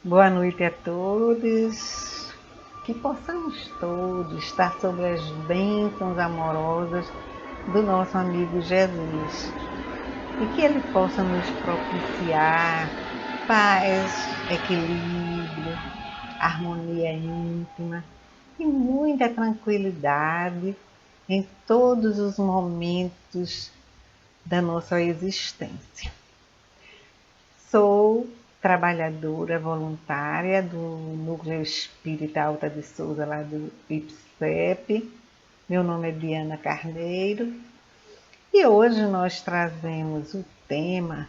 Boa noite a todos. Que possamos todos estar sob as bênçãos amorosas do nosso amigo Jesus e que Ele possa nos propiciar paz, equilíbrio, harmonia íntima e muita tranquilidade em todos os momentos da nossa existência. Sou trabalhadora voluntária do Núcleo Espírita Alta de Souza, lá do IPSEP. Meu nome é Diana Carneiro e hoje nós trazemos o tema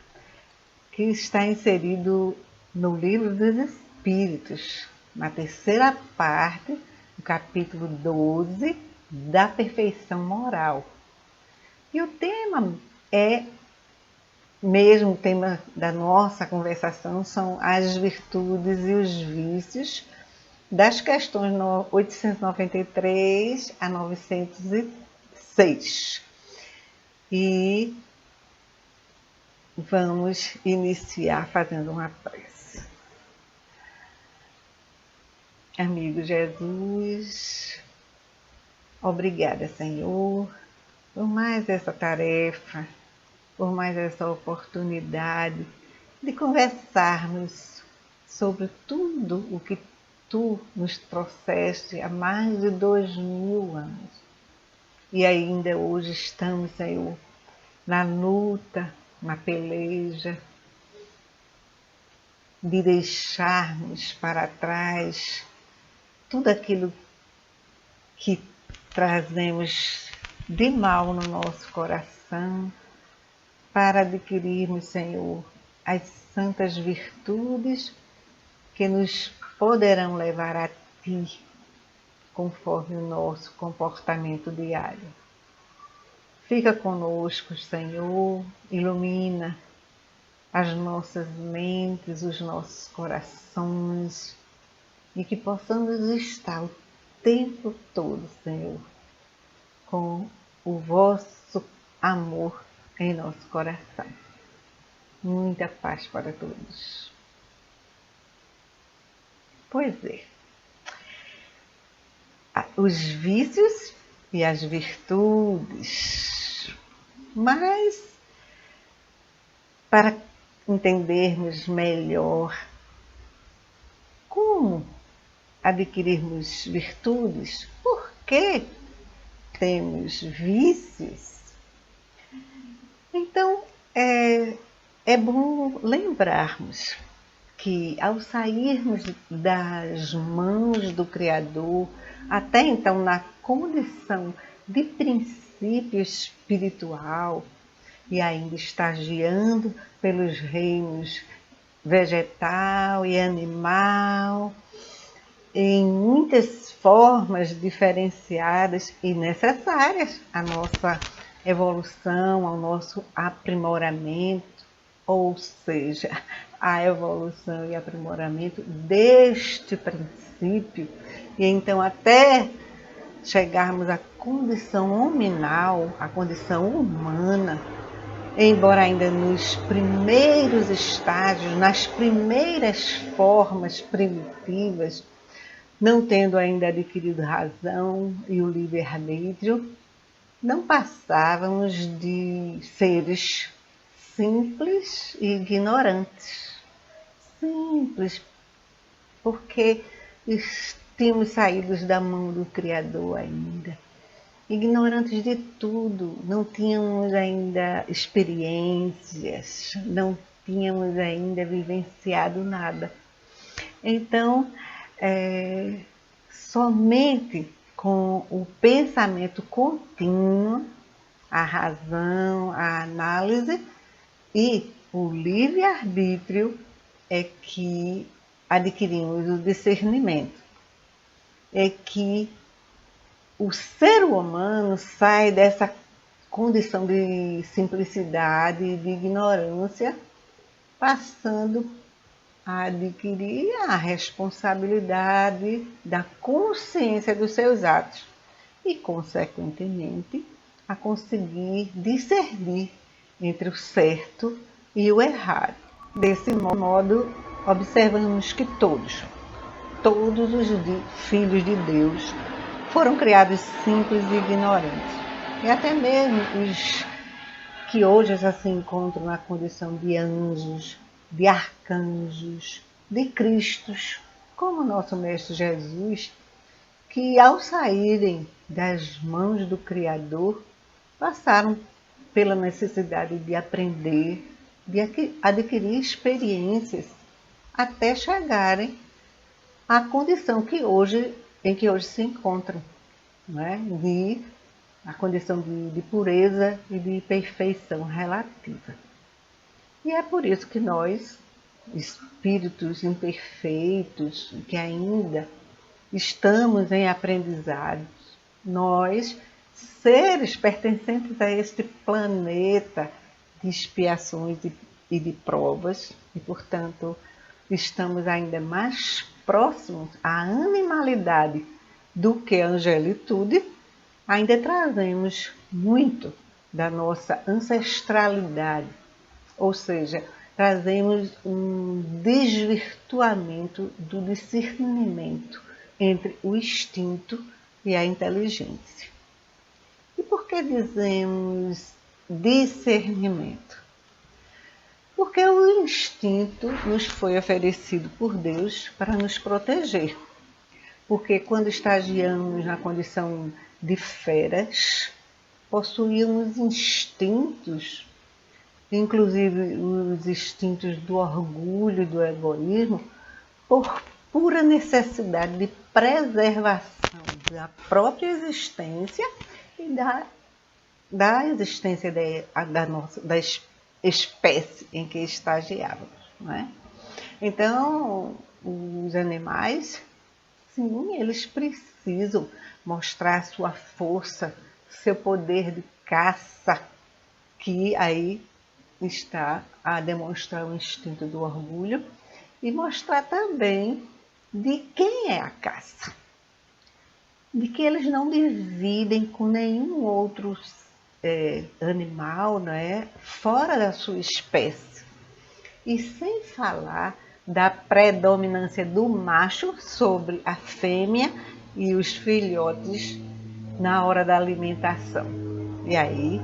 que está inserido no Livro dos Espíritos, na terceira parte, do capítulo 12, da perfeição moral. E o tema mesmo o tema da nossa conversação são as virtudes e os vícios, das questões 893 a 906. E vamos iniciar fazendo uma prece. Amigo Jesus, obrigada, Senhor, por mais essa tarefa, por mais essa oportunidade de conversarmos sobre tudo o que Tu nos trouxeste há mais de 2000 anos. E ainda hoje estamos, Senhor, na luta, na peleja, de deixarmos para trás tudo aquilo que trazemos de mal no nosso coração, para adquirirmos, Senhor, as santas virtudes que nos poderão levar a Ti, conforme o nosso comportamento diário. Fica conosco, Senhor, ilumina as nossas mentes, os nossos corações, e que possamos estar o tempo todo, Senhor, com o vosso amor em nosso coração. Muita paz para todos. Pois é, os vícios e as virtudes, mas para entendermos melhor como adquirirmos virtudes, por que temos vícios, então é bom lembrarmos que ao sairmos das mãos do Criador, até então na condição de princípio espiritual e ainda estagiando pelos reinos vegetal e animal, em muitas formas diferenciadas e necessárias à nossa evolução, ao nosso aprimoramento, ou seja, a evolução e aprimoramento deste princípio, e então até chegarmos à condição hominal, à condição humana, embora ainda nos primeiros estágios, nas primeiras formas primitivas, não tendo ainda adquirido razão e o livre-arbítrio, não passávamos de seres simples e ignorantes. Simples, porque tínhamos saído da mão do Criador ainda. Ignorantes de tudo, não tínhamos ainda experiências, não tínhamos ainda vivenciado nada. Então, somente com o pensamento contínuo, a razão, a análise e o livre-arbítrio é que adquirimos o discernimento. É que o ser humano sai dessa condição de simplicidade e de ignorância, passando a adquirir a responsabilidade da consciência dos seus atos e, consequentemente, a conseguir discernir entre o certo e o errado. Desse modo, observamos que todos os filhos de Deus foram criados simples e ignorantes. E até mesmo os que hoje já se encontram na condição de anjos, de arcanjos, de cristos, como nosso Mestre Jesus, que ao saírem das mãos do Criador, passaram pela necessidade de aprender, de adquirir experiências, até chegarem à condição em que hoje se encontram, né? A condição de pureza e de perfeição relativa. E é por isso que nós, espíritos imperfeitos, que ainda estamos em aprendizado, nós, seres pertencentes a este planeta de expiações e de provas, e portanto estamos ainda mais próximos à animalidade do que a angelitude, ainda trazemos muito da nossa ancestralidade, ou seja, trazemos um desvirtuamento do discernimento entre o instinto e a inteligência. E por que dizemos discernimento? Porque o instinto nos foi oferecido por Deus para nos proteger. Porque quando estagiamos na condição de feras, possuíamos instintos, inclusive os instintos do orgulho e do egoísmo, por pura necessidade de preservação da própria existência e da existência da espécie em que estagiávamos, não é? Então, os animais, sim, eles precisam mostrar sua força, seu poder de caça, que aí está a demonstrar o instinto do orgulho e mostrar também de quem é a caça, de que eles não dividem com nenhum outro animal, não é? Fora da sua espécie. E sem falar da predominância do macho sobre a fêmea e os filhotes na hora da alimentação. E aí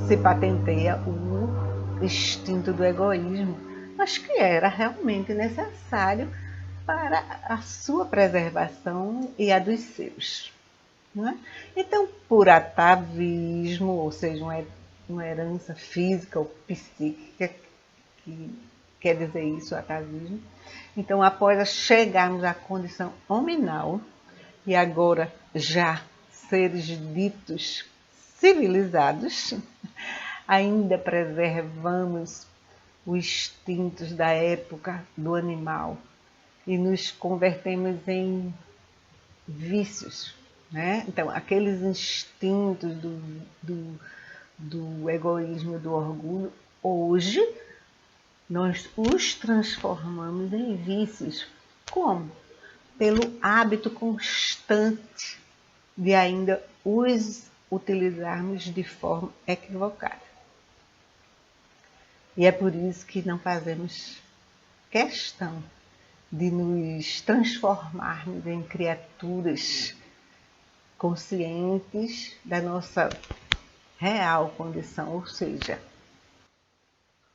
se patenteia o instinto do egoísmo, mas que era realmente necessário para a sua preservação e a dos seus. Não é? Então, por atavismo, ou seja, uma herança física ou psíquica, que quer dizer isso, atavismo. Então, após chegarmos à condição hominal, e agora já seres ditos civilizados, ainda preservamos os instintos da época do animal e nos convertemos em vícios, né? Então, aqueles instintos do egoísmo, do orgulho, hoje nós os transformamos em vícios. Como? Pelo hábito constante de ainda os utilizarmos de forma equivocada. E é por isso que não fazemos questão de nos transformarmos em criaturas conscientes da nossa real condição, ou seja,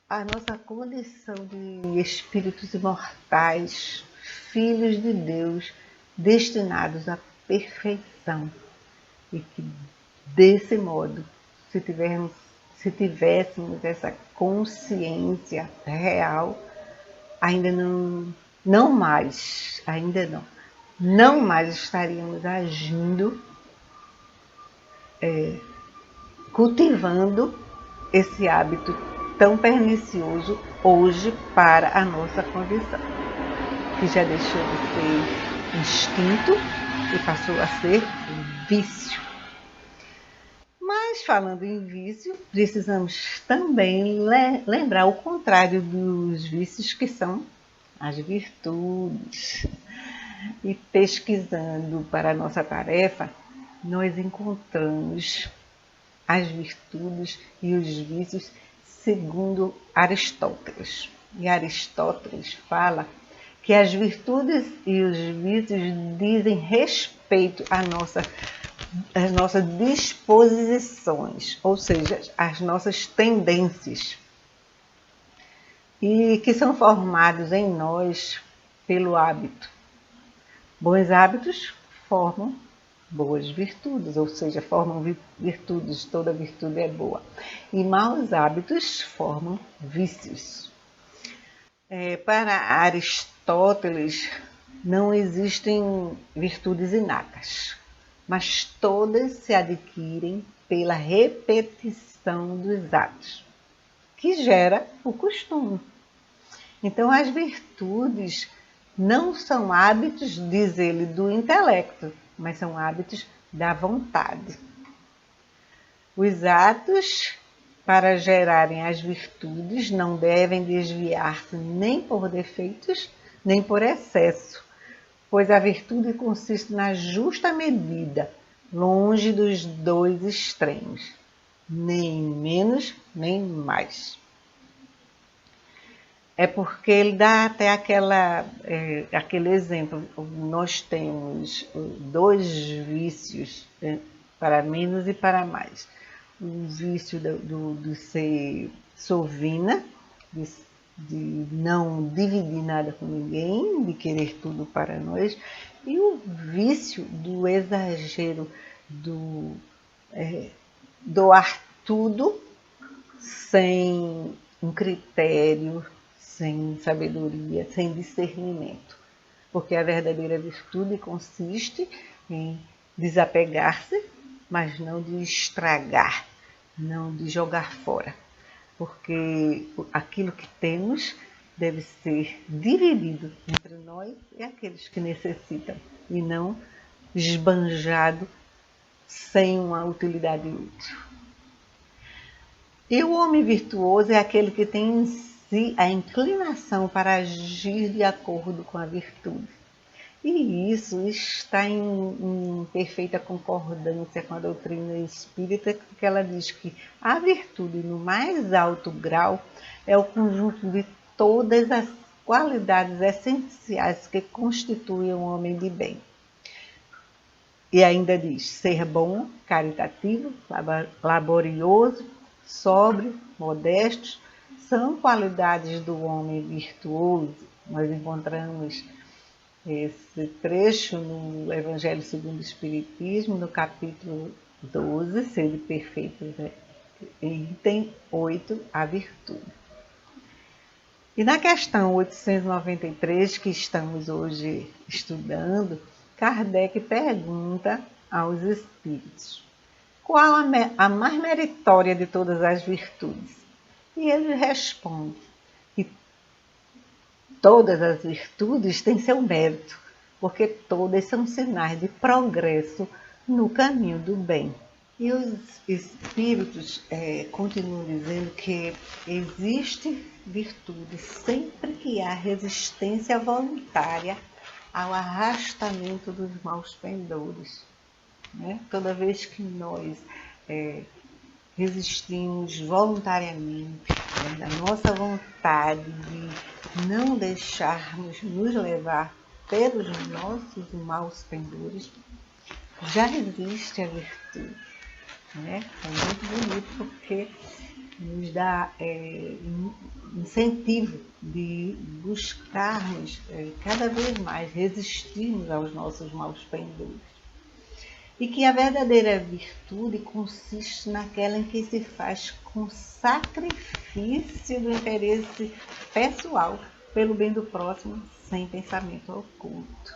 a nossa condição de espíritos imortais, filhos de Deus, destinados à perfeição. E que, desse modo, se tivéssemos essa consciência real, ainda não mais estaríamos agindo, cultivando esse hábito tão pernicioso hoje para a nossa condição, que já deixou de ser instinto e passou a ser vício. Mas falando em vício, precisamos também lembrar o contrário dos vícios, que são as virtudes. E pesquisando para a nossa tarefa, nós encontramos as virtudes e os vícios segundo Aristóteles. e Aristóteles fala que as virtudes e os vícios dizem respeito às nossas disposições, ou seja, às nossas tendências, e que são formados em nós pelo hábito. Bons hábitos formam boas virtudes, ou seja, formam virtudes, toda virtude é boa. E maus hábitos formam vícios. Para Aristóteles, não existem virtudes inatas, mas todas se adquirem pela repetição dos atos, que gera o costume. Então, as virtudes não são hábitos, diz ele, do intelecto, mas são hábitos da vontade. Os atos, para gerarem as virtudes, não devem desviar-se nem por defeitos, nem por excesso, pois a virtude consiste na justa medida, longe dos dois extremos, nem menos, nem mais. É porque ele dá até aquele exemplo. Nós temos dois vícios, para menos e para mais. O vício de ser sovina, de não dividir nada com ninguém, de querer tudo para nós, e o vício do exagero, do doar tudo sem um critério, sem sabedoria, sem discernimento. Porque a verdadeira virtude consiste em desapegar-se, mas não de estragar, não de jogar fora. Porque aquilo que temos deve ser dividido entre nós e aqueles que necessitam, e não esbanjado sem uma utilidade útil. E o homem virtuoso é aquele que tem em si a inclinação para agir de acordo com a virtude. E isso está em perfeita concordância com a doutrina espírita, porque ela diz que a virtude, no mais alto grau, é o conjunto de todas as qualidades essenciais que constituem um homem de bem. E ainda diz: ser bom, caritativo, laborioso, sóbrio, modesto, são qualidades do homem virtuoso. Nós encontramos esse trecho no Evangelho segundo o Espiritismo, no capítulo 12, Sede Perfeitos, item 8, a virtude. E na questão 893, que estamos hoje estudando, Kardec pergunta aos espíritos: qual a mais meritória de todas as virtudes? E ele responde que todas as virtudes têm seu mérito, porque todas são sinais de progresso no caminho do bem. E os espíritos continuam dizendo que existe virtude sempre que há resistência voluntária ao arrastamento dos maus pendores. Né? Toda vez que nós resistimos voluntariamente, da nossa vontade de não deixarmos nos levar pelos nossos maus pendores, já existe a virtude. Né? É muito bonito porque nos dá incentivo de buscarmos cada vez mais resistirmos aos nossos maus pendores. E que a verdadeira virtude consiste naquela em que se faz com sacrifício do interesse pessoal pelo bem do próximo, sem pensamento oculto.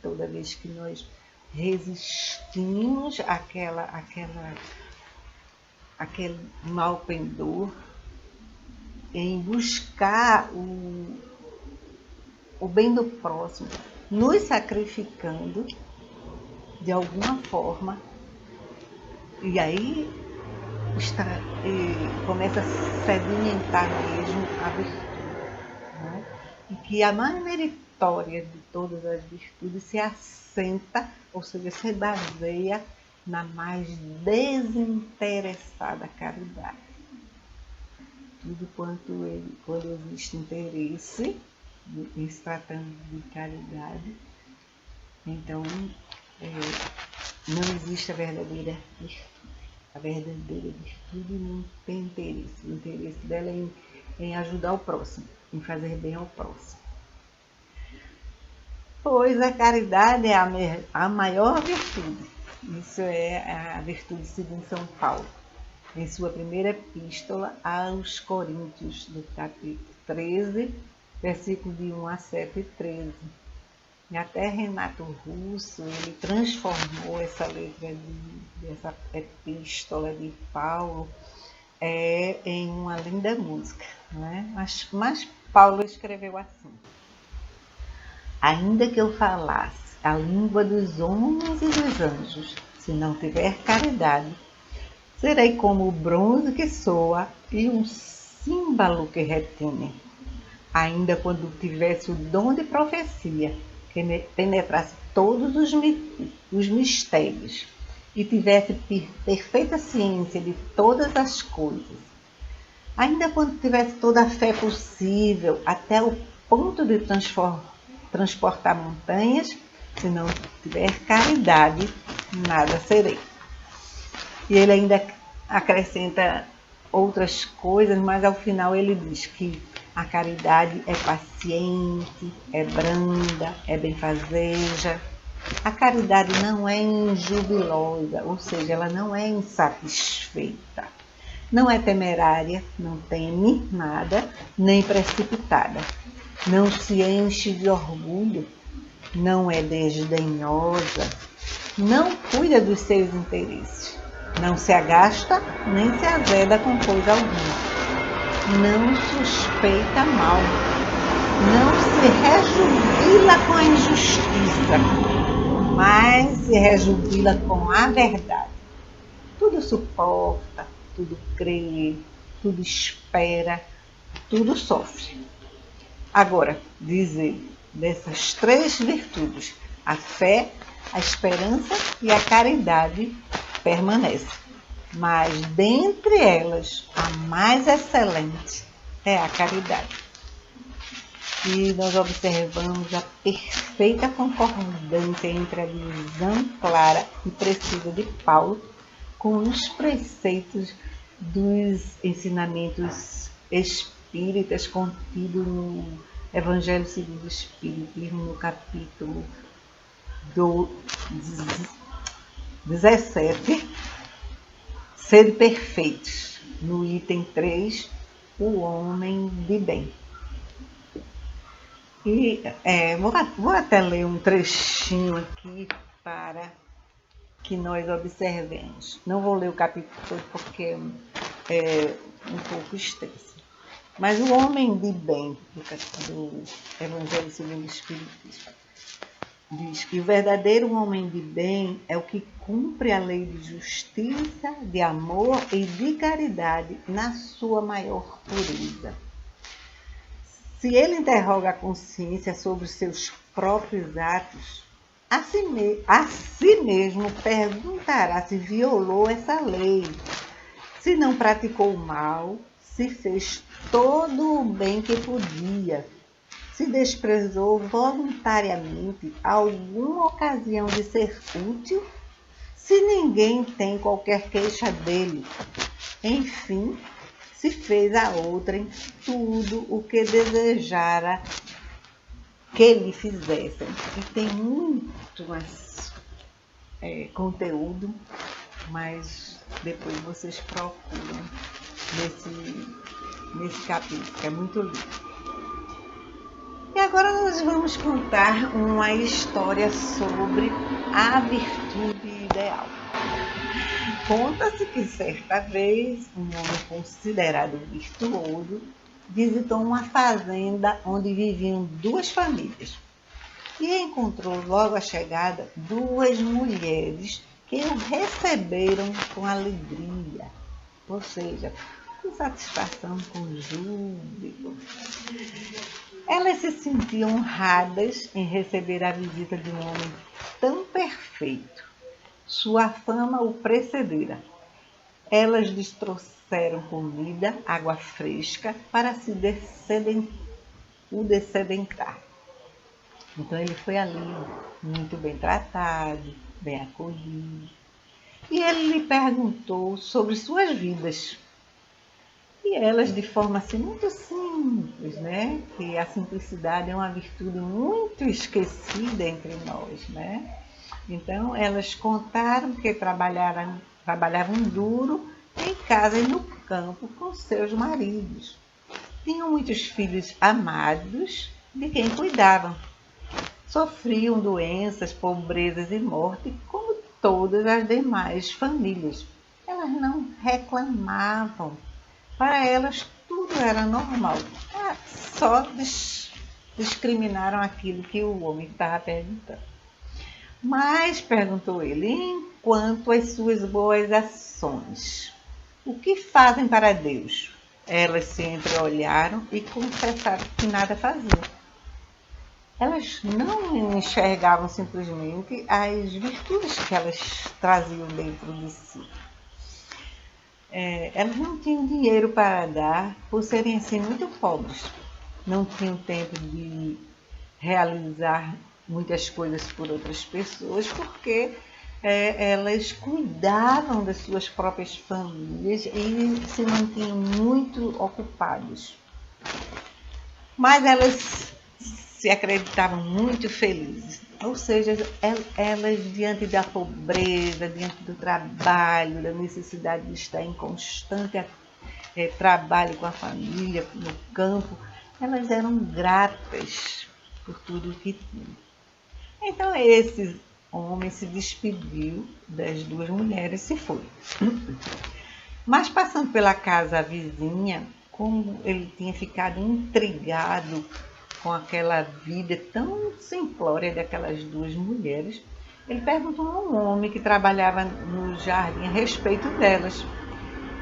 Toda vez que nós resistimos àquele mal pendor, em buscar o bem do próximo, nos sacrificando de alguma forma, e aí começa a sedimentar mesmo a virtude. Né? E que a mais meritória de todas as virtudes se assenta, ou seja, se baseia na mais desinteressada caridade. virtude quando existe interesse, em se tratando de caridade. Então, não existe a verdadeira virtude. A verdadeira virtude não tem interesse. O interesse dela é em ajudar o próximo, em fazer bem ao próximo. Pois a caridade é a maior virtude. Isso é a virtude segundo São Paulo, em sua primeira epístola aos Coríntios, do capítulo 13, versículo de 1 a 7 e 13. E até Renato Russo, ele transformou essa letra dessa epístola de Paulo em uma linda música, né? Mas Paulo escreveu assim: ainda que eu falasse a língua dos homens e dos anjos, se não tiver caridade, serei como o bronze que soa e um símbolo que retine. Ainda quando tivesse o dom de profecia, que penetrasse todos os mistérios e tivesse perfeita ciência de todas as coisas, ainda quando tivesse toda a fé possível, até o ponto de transportar montanhas, se não tiver caridade, nada serei. E ele ainda acrescenta outras coisas, mas ao final ele diz que a caridade é paciente, é branda, é benfazeja. A caridade não é injubilosa, ou seja, ela não é insatisfeita. Não é temerária, não teme nada, nem precipitada. Não se enche de orgulho, não é desdenhosa, não cuida dos seus interesses, não se agasta nem se azeda com coisa alguma. Não suspeita mal, não se rejubila com a injustiça, mas se rejubila com a verdade. Tudo suporta, tudo crê, tudo espera, tudo sofre. Agora, diz ele, dessas três virtudes, a fé, a esperança e a caridade permanecem. Mas dentre elas, a mais excelente é a caridade. E nós observamos a perfeita concordância entre a visão clara e precisa de Paulo com os preceitos dos ensinamentos espíritas contidos no Evangelho segundo o Espiritismo, no capítulo 17, Sede perfeitos, no item 3, o homem de bem. E vou até ler um trechinho aqui para que nós observemos. Não vou ler o capítulo todo porque é um pouco extenso. Mas o homem de bem, do Evangelho segundo o Espiritismo, diz que o verdadeiro homem de bem é o que cumpre a lei de justiça, de amor e de caridade na sua maior pureza. Se ele interroga a consciência sobre os seus próprios atos, a si mesmo perguntará se violou essa lei, se não praticou o mal, se fez todo o bem que podia, se desprezou voluntariamente alguma ocasião de ser útil, se ninguém tem qualquer queixa dele. Enfim, se fez a outrem tudo o que desejara que lhe fizessem. E tem muito mais conteúdo, mas depois vocês procuram nesse capítulo, que é muito lindo. E agora nós vamos contar uma história sobre a virtude ideal. Conta-se que certa vez um homem considerado virtuoso visitou uma fazenda onde viviam duas famílias e encontrou logo à chegada duas mulheres que o receberam com alegria, ou seja, com satisfação, com júbilo. Elas se sentiam honradas em receber a visita de um homem tão perfeito. Sua fama o precedera. Elas lhes trouxeram comida, água fresca, para o dessedentar. Então ele foi ali, muito bem tratado, bem acolhido. E ele lhe perguntou sobre suas vidas. E elas, de forma assim, muito simples, né? Que a simplicidade é uma virtude muito esquecida entre nós, né? Então, elas contaram que trabalhavam duro em casa e no campo com seus maridos. Tinham muitos filhos amados de quem cuidavam. Sofriam doenças, pobrezas e morte, como todas as demais famílias. Elas não reclamavam. Para elas tudo era normal. Só discriminaram aquilo que o homem estava perguntando. Mas, perguntou ele, enquanto as suas boas ações, o que fazem para Deus? Elas se entreolharam e confessaram que nada faziam. Elas não enxergavam simplesmente as virtudes que elas traziam dentro de si. Elas não tinham dinheiro para dar por serem assim muito pobres. Não tinham tempo de realizar muitas coisas por outras pessoas porque elas cuidavam das suas próprias famílias e se mantinham muito ocupadas. Mas elas se acreditavam muito felizes, ou seja, elas diante da pobreza, diante do trabalho, da necessidade de estar em constante trabalho com a família, no campo, elas eram gratas por tudo o que tinham. Então esse homem se despediu das duas mulheres e se foi. Mas passando pela casa vizinha, como ele tinha ficado intrigado com aquela vida tão simplória daquelas duas mulheres, ele perguntou a um homem que trabalhava no jardim a respeito delas.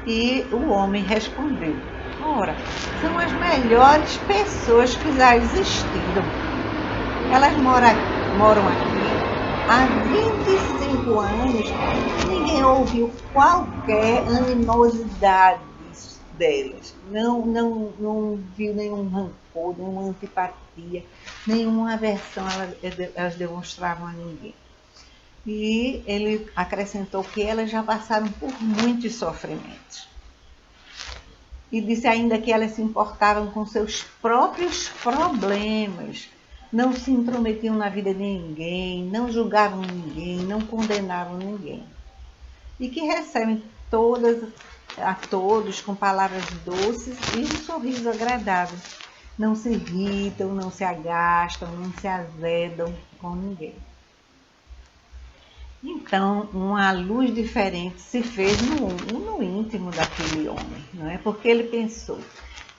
E o homem respondeu: ora, são as melhores pessoas que já existiram. Elas moram aqui há 25 anos e ninguém ouviu qualquer animosidade delas. Não viu nenhum rancor, nenhuma antipatia, nenhuma aversão elas demonstravam a ninguém. E ele acrescentou que elas já passaram por muitos sofrimentos. E disse ainda que elas se importavam com seus próprios problemas, não se intrometiam na vida de ninguém, não julgavam ninguém, não condenavam ninguém. E que recebem a todos com palavras doces e um sorriso agradável. Não se irritam, não se agastam, não se azedam com ninguém. Então, uma luz diferente se fez no íntimo daquele homem, não é? Porque ele pensou: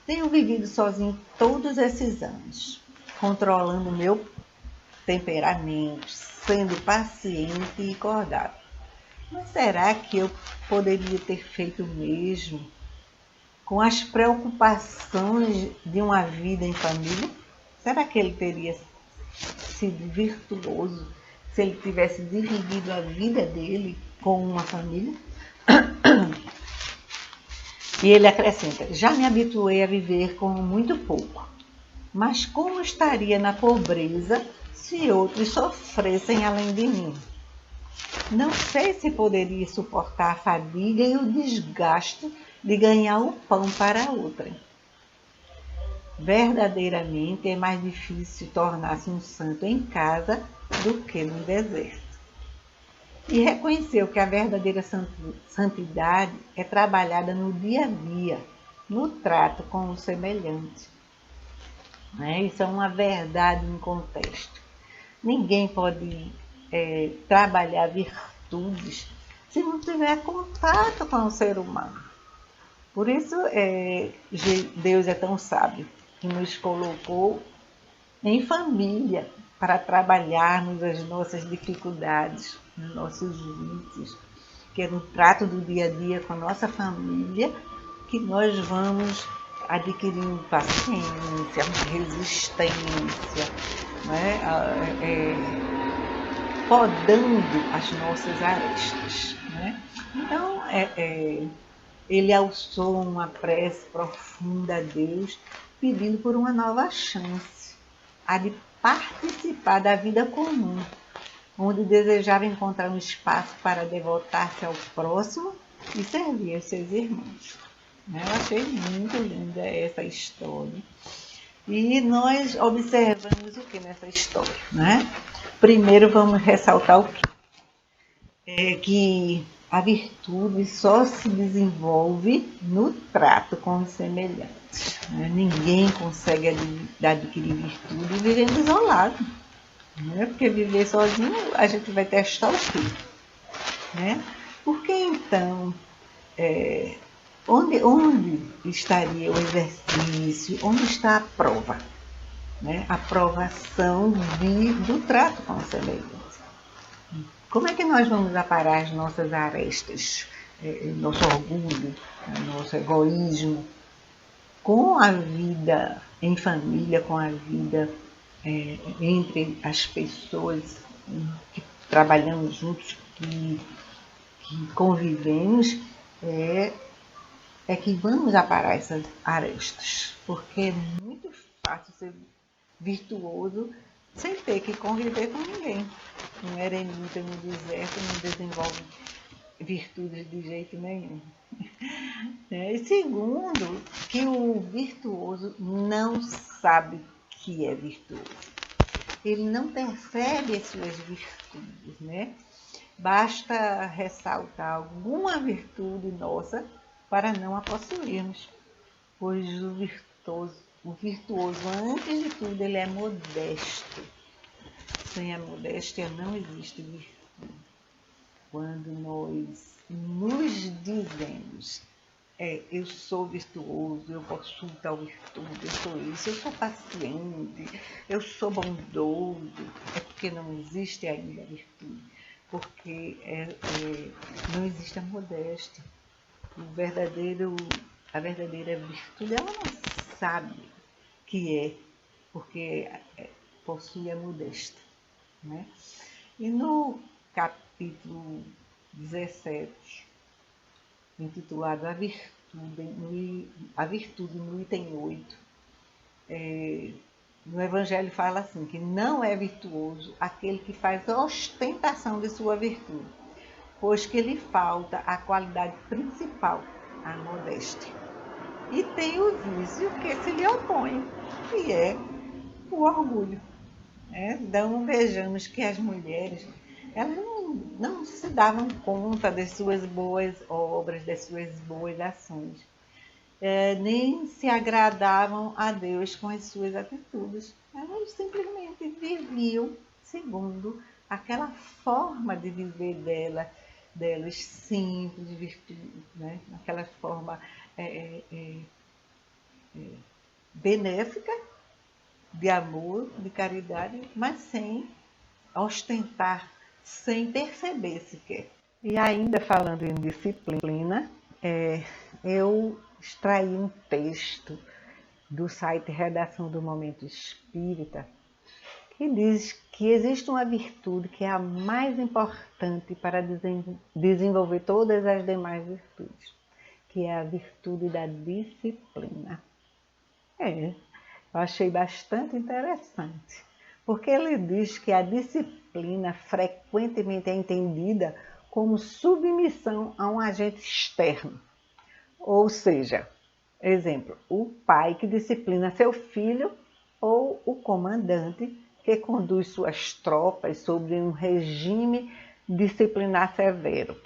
tenho vivido sozinho todos esses anos, controlando o meu temperamento, sendo paciente e cordato. Mas será que eu poderia ter feito o mesmo com as preocupações de uma vida em família? Será que ele teria sido virtuoso se ele tivesse dividido a vida dele com uma família? E ele acrescenta: já me habituei a viver com muito pouco, mas como estaria na pobreza se outros sofressem além de mim? Não sei se poderia suportar a fadiga e o desgaste de ganhar o pão para outra. Verdadeiramente é mais difícil tornar-se um santo em casa do que no deserto. E reconheceu que a verdadeira santidade é trabalhada no dia a dia, no trato com o semelhante. Isso é uma verdade em contexto. Ninguém pode trabalhar virtudes se não tiver contato com o ser humano. Por isso Deus é tão sábio que nos colocou em família para trabalharmos as nossas dificuldades, os nossos vícios, que é no trato do dia a dia com a nossa família que nós vamos adquirindo paciência, resistência, podando as nossas arestas. Então, ele alçou uma prece profunda a Deus, pedindo por uma nova chance, a de participar da vida comum, onde desejava encontrar um espaço para devotar-se ao próximo e servir aos seus irmãos. Eu achei muito linda essa história. E nós observamos o que nessa história, né? Primeiro vamos ressaltar o quê? Que a virtude só se desenvolve no trato com os semelhantes. Ninguém consegue adquirir virtude vivendo isolado. Porque viver sozinho a gente vai testar o quê? Por que então, onde estaria o exercício? Onde está a prova? A provação do trato com o semelhante. Como é que nós vamos aparar as nossas arestas, nosso orgulho, nosso egoísmo, com a vida em família, com a vida entre as pessoas que trabalhamos juntos, que convivemos, que vamos aparar essas arestas, porque é muito fácil ser virtuoso sem ter que conviver com ninguém. Um eremita no deserto não desenvolve virtudes de jeito nenhum. E segundo, que o virtuoso não sabe que é virtuoso. Ele não percebe as suas virtudes, Basta ressaltar alguma virtude nossa para não a possuirmos, pois o virtuoso, antes de tudo, ele é modesto. Sem a modéstia não existe virtude. Quando nós nos dizemos, eu sou virtuoso, eu possuo tal virtude, eu sou isso, eu sou paciente, eu sou bondoso, é porque não existe ainda a virtude, porque não existe a modéstia. A verdadeira virtude, ela não sabe que porque possui a modéstia. E no capítulo 17, intitulado A Virtude, no item 8, no Evangelho fala assim, que não é virtuoso aquele que faz ostentação de sua virtude, pois que lhe falta a qualidade principal, a modéstia. E tem o vício que se lhe opõe, que é o orgulho. Então vejamos que as mulheres, elas não se davam conta das suas boas obras, das suas boas ações, nem se agradavam a Deus com as suas atitudes. Elas simplesmente viviam segundo aquela forma de viver delas simples, virtude, aquela forma benéfica, de amor, de caridade, mas sem ostentar, sem perceber sequer. E ainda falando em disciplina, eu extraí um texto do site Redação do Momento Espírita, que diz que existe uma virtude que é a mais importante para desenvolver todas as demais virtudes, que é a virtude da disciplina. Eu achei bastante interessante, porque ele diz que a disciplina frequentemente é entendida como submissão a um agente externo. Ou seja, exemplo, o pai que disciplina seu filho ou o comandante que conduz suas tropas sobre um regime disciplinar severo.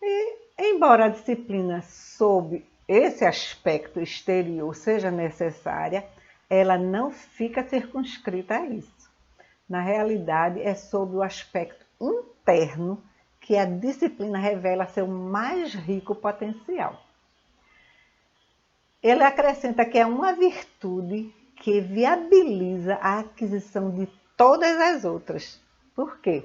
E, embora a disciplina sob esse aspecto exterior seja necessária, ela não fica circunscrita a isso. Na realidade, é sob o aspecto interno que a disciplina revela seu mais rico potencial. Ele acrescenta que é uma virtude que viabiliza a aquisição de todas as outras. Por quê?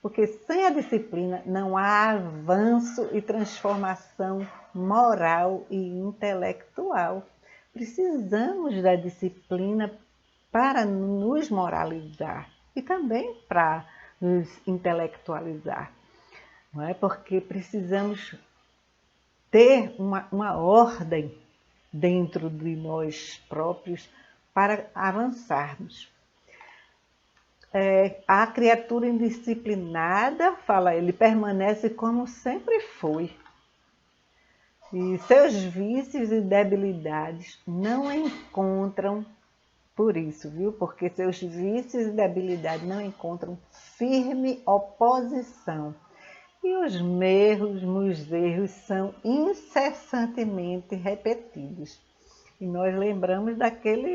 Porque sem a disciplina não há avanço e transformação moral e intelectual. Precisamos da disciplina para nos moralizar e também para nos intelectualizar. não é? Porque precisamos ter uma ordem dentro de nós próprios para avançarmos. A criatura indisciplinada, fala ele, permanece como sempre foi. E seus vícios e debilidades não encontram, por isso, viu? Porque seus vícios e debilidades não encontram firme oposição. E os mesmos erros são incessantemente repetidos. E nós lembramos daquela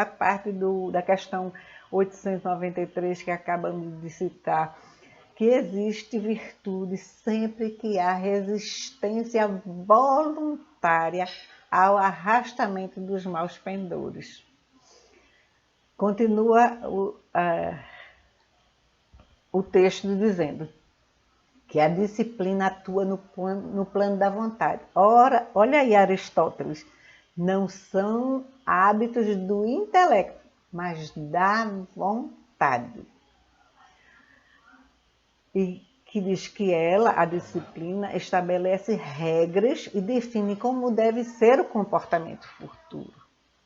parte da questão 893 que acabamos de citar, que existe virtude sempre que há resistência voluntária ao arrastamento dos maus pendores. Continua o texto dizendo que a disciplina atua no plano da vontade. Ora, olha aí Aristóteles, não são hábitos do intelecto, mas da vontade. E que diz que a disciplina, estabelece regras e define como deve ser o comportamento futuro.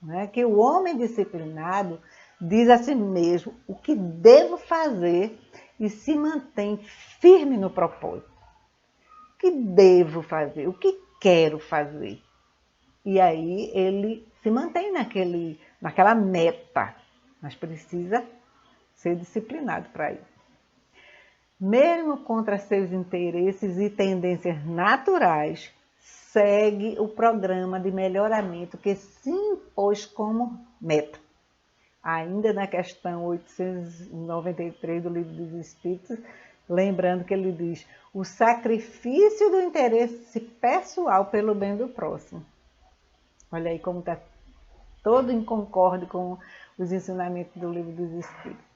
Não é? Que o homem disciplinado diz a si mesmo o que devo fazer e se mantém firme no propósito. O que devo fazer? O que quero fazer? E aí ele se mantém naquela meta, mas precisa ser disciplinado para isso. Mesmo contra seus interesses e tendências naturais, segue o programa de melhoramento que se impôs como meta. Ainda na questão 893 do Livro dos Espíritos, lembrando que ele diz: o sacrifício do interesse pessoal pelo bem do próximo. Olha aí como está todo em concorde com os ensinamentos do Livro dos Espíritos.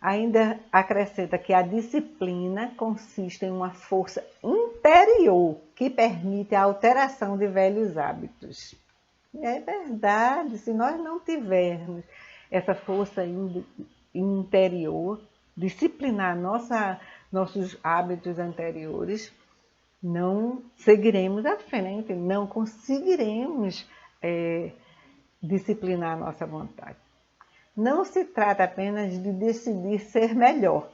Ainda acrescenta que a disciplina consiste em uma força interior que permite a alteração de velhos hábitos. E é verdade, se nós não tivermos essa força interior, disciplinar nossos hábitos anteriores, não seguiremos à frente, não conseguiremos disciplinar a nossa vontade. Não se trata apenas de decidir ser melhor,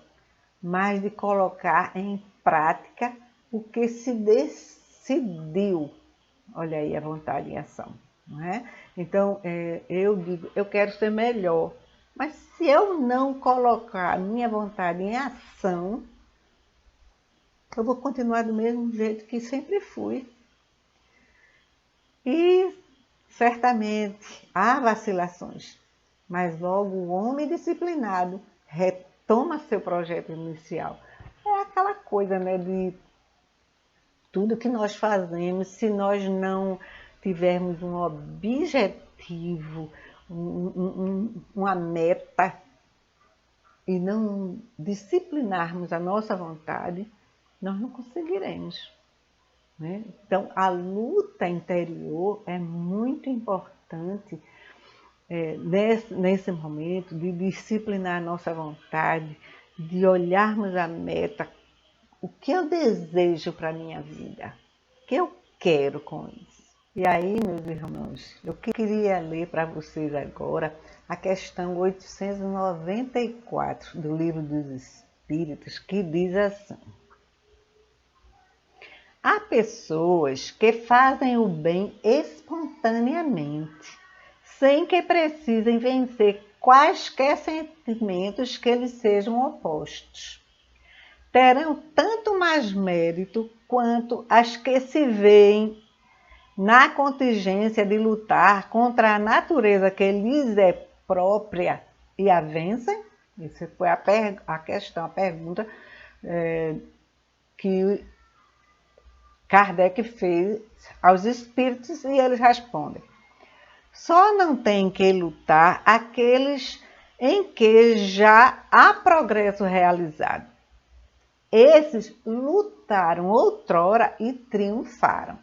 mas de colocar em prática o que se decidiu. Olha aí a vontade em ação. Não é? Então, eu digo, eu quero ser melhor, mas se eu não colocar a minha vontade em ação, eu vou continuar do mesmo jeito que sempre fui. E certamente há vacilações, mas logo o homem disciplinado retoma seu projeto inicial. É aquela coisa, né, de tudo que nós fazemos, se nós não tivermos um objetivo, uma meta, e não disciplinarmos a nossa vontade, nós não conseguiremos. Né? Então, a luta interior é muito importante nesse momento de disciplinar a nossa vontade, de olharmos a meta, o que eu desejo para a minha vida, o que eu quero com isso. E aí, meus irmãos, eu queria ler para vocês agora a questão 894 do Livro dos Espíritos, que diz assim: há pessoas que fazem o bem espontaneamente, sem que precisem vencer quaisquer sentimentos que lhes sejam opostos. Terão tanto mais mérito quanto as que se veem na contingência de lutar contra a natureza que lhes é própria e a vencem. Essa foi a pergunta que Kardec fez aos espíritos, e eles respondem: só não tem que lutar aqueles em que já há progresso realizado. Esses lutaram outrora e triunfaram.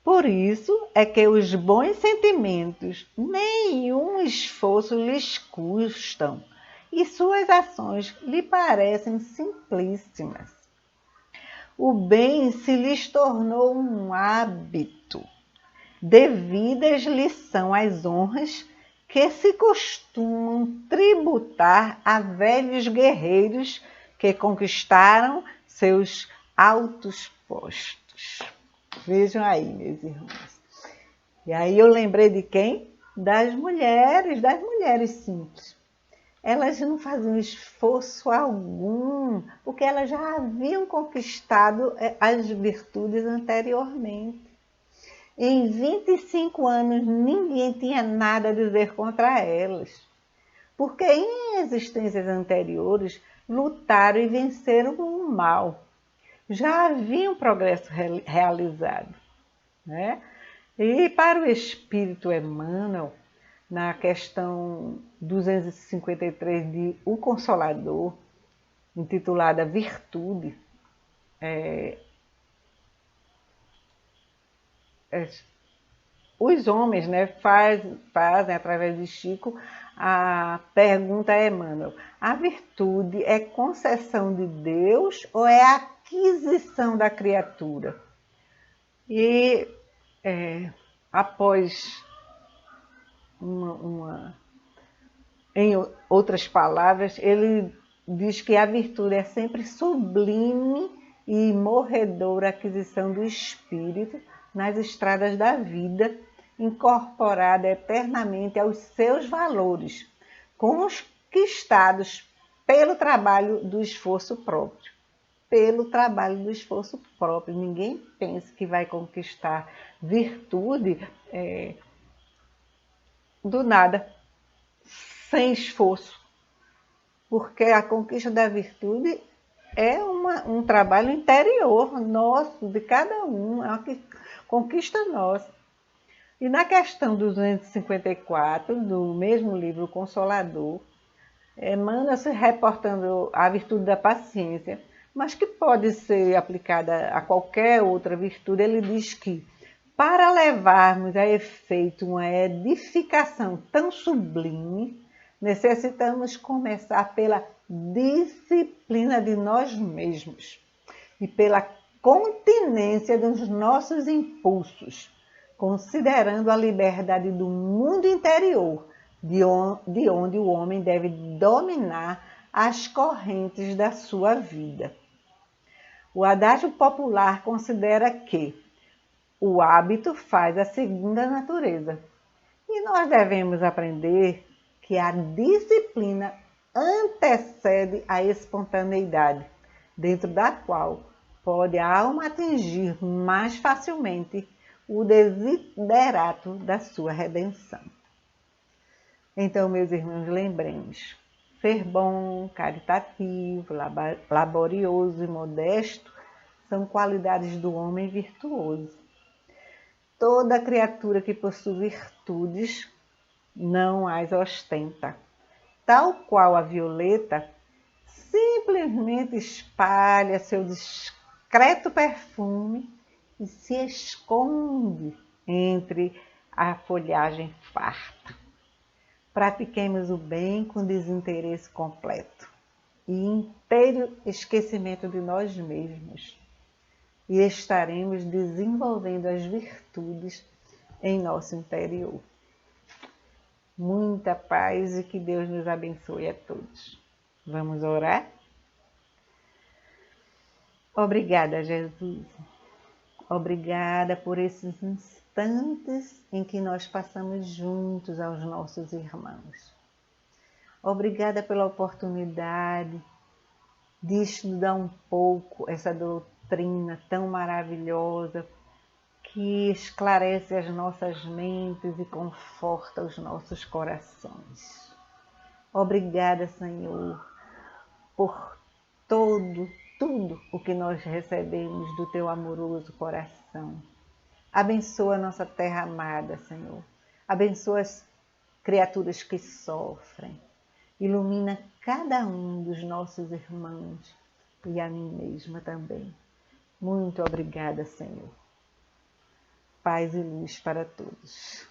Por isso é que os bons sentimentos nenhum esforço lhes custam e suas ações lhe parecem simplíssimas. O bem se lhes tornou um hábito. Devidas lhes são as honras que se costumam tributar a velhos guerreiros que conquistaram seus altos postos. Vejam aí, meus irmãos. E aí eu lembrei de quem? Das mulheres simples. Elas não faziam esforço algum, porque elas já haviam conquistado as virtudes anteriormente. Em 25 anos, ninguém tinha nada a dizer contra elas, porque em existências anteriores lutaram e venceram o mal. Já havia um progresso realizado, né? E para o Espírito Emmanuel, na questão 253 de O Consolador, intitulada Virtude, os homens, né, fazem, através de Chico, a pergunta a Emmanuel: a virtude é concessão de Deus ou é aquisição da criatura? E após em outras palavras, ele diz que a virtude é sempre sublime e morredora aquisição do espírito nas estradas da vida, incorporada eternamente aos seus valores, conquistados pelo trabalho do esforço próprio. Pelo trabalho do esforço próprio. Ninguém pensa que vai conquistar virtude do nada, sem esforço, porque a conquista da virtude é um trabalho interior nosso, de cada um, é uma conquista nossa. E na questão 254, do mesmo livro O Consolador, Emmanuel se reportando à virtude da paciência, mas que pode ser aplicada a qualquer outra virtude, ele diz que para levarmos a efeito uma edificação tão sublime, necessitamos começar pela disciplina de nós mesmos e pela continência dos nossos impulsos, considerando a liberdade do mundo interior, de onde o homem deve dominar as correntes da sua vida. O adágio popular considera que o hábito faz a segunda natureza. E nós devemos aprender que a disciplina antecede a espontaneidade, dentro da qual pode a alma atingir mais facilmente o desiderato da sua redenção. Então, meus irmãos, lembremos, ser bom, caritativo, laborioso e modesto são qualidades do homem virtuoso. Toda criatura que possui virtudes não as ostenta. Tal qual a violeta, simplesmente espalha seu discreto perfume e se esconde entre a folhagem farta. Pratiquemos o bem com desinteresse completo e inteiro esquecimento de nós mesmos, e estaremos desenvolvendo as virtudes em nosso interior. Muita paz e que Deus nos abençoe a todos. Vamos orar? Obrigada, Jesus. Obrigada por esses instantes em que nós passamos juntos aos nossos irmãos. Obrigada pela oportunidade de estudar um pouco essa doutrina tão maravilhosa que esclarece as nossas mentes e conforta os nossos corações. Obrigada, Senhor, por tudo o que nós recebemos do Teu amoroso coração. Abençoa a nossa terra amada, Senhor. Abençoa as criaturas que sofrem. Ilumina cada um dos nossos irmãos e a mim mesma também. Muito obrigada, Senhor. Paz e luz para todos.